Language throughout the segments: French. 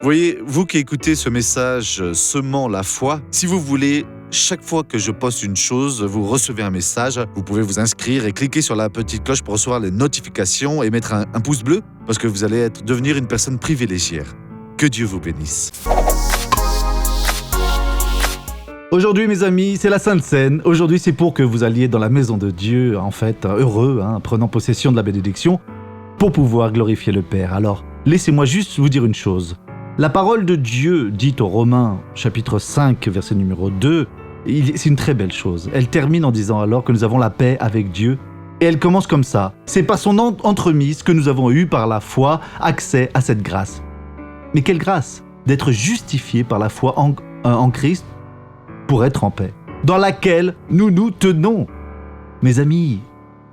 Voyez, vous qui écoutez ce message semant la foi, si vous voulez, chaque fois que je poste une chose, vous recevez un message, vous pouvez vous inscrire et cliquer sur la petite cloche pour recevoir les notifications et mettre un pouce bleu parce que vous allez devenir une personne privilégiée. Que Dieu vous bénisse. Aujourd'hui, mes amis, c'est la Sainte Seine. Aujourd'hui, c'est pour que vous alliez dans la maison de Dieu, en fait, heureux, prenant possession de la bénédiction, pour pouvoir glorifier le Père. Alors, laissez-moi juste vous dire une chose. La parole de Dieu, dite aux Romains, chapitre 5, verset numéro 2, c'est une très belle chose. Elle termine en disant alors que nous avons la paix avec Dieu. Et elle commence comme ça. C'est par son entremise que nous avons eu par la foi accès à cette grâce. Mais quelle grâce? D'être justifiés par la foi en Christ pour être en paix, dans laquelle nous nous tenons. Mes amis,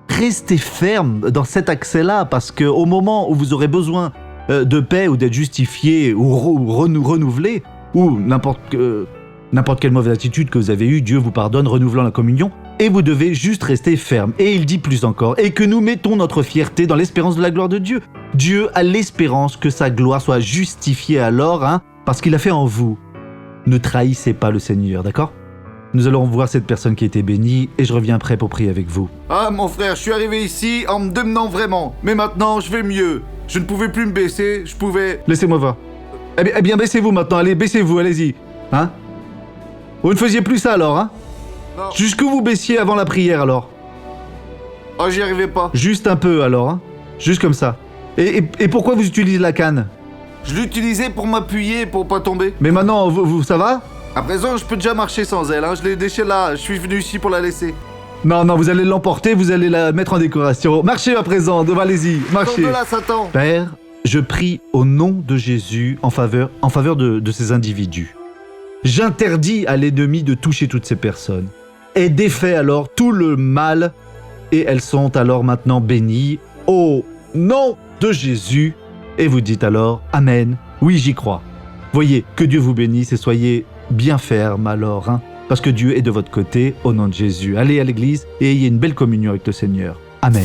restez fermes dans cet accès-là, parce qu'au moment où vous aurez besoin de paix ou d'être justifié ou renouvelé, ou n'importe quelle mauvaise attitude que vous avez eue, Dieu vous pardonne, renouvelant la communion, et vous devez juste rester ferme. Et il dit plus encore, et que nous mettons notre fierté dans l'espérance de la gloire de Dieu. Dieu a l'espérance que sa gloire soit justifiée alors, parce qu'il a fait en vous. Ne trahissez pas le Seigneur, d'accord? Nous allons voir cette personne qui a été bénie et je reviens prêt pour prier avec vous. Ah mon frère, je suis arrivé ici en me demandant vraiment. Mais maintenant, je vais mieux. Je ne pouvais plus me baisser, je pouvais... Laissez-moi voir. Eh bien, baissez-vous maintenant, allez, baissez-vous, allez-y. Vous ne faisiez plus ça alors, Non. Jusqu'où vous baissiez avant la prière alors? Oh, j'y arrivais pas. Juste un peu alors, Juste comme ça. Et pourquoi vous utilisez la canne? Je l'utilisais pour m'appuyer, pour pas tomber. Mais maintenant, ça va? À présent, je peux déjà marcher sans elle. Je l'ai déchirée là. Je suis venu ici pour la laisser. Non, vous allez l'emporter, vous allez la mettre en décoration. Marchez à présent, allez-y, marchez. Sors de là, Satan. Père, je prie au nom de Jésus en faveur de ces individus. J'interdis à l'ennemi de toucher toutes ces personnes. Et défait alors tout le mal, et elles sont alors maintenant bénies au nom de Jésus. Et vous dites alors, Amen, oui j'y crois. Voyez, que Dieu vous bénisse et soyez bien fermes alors, parce que Dieu est de votre côté, au nom de Jésus. Allez à l'église et ayez une belle communion avec le Seigneur. Amen.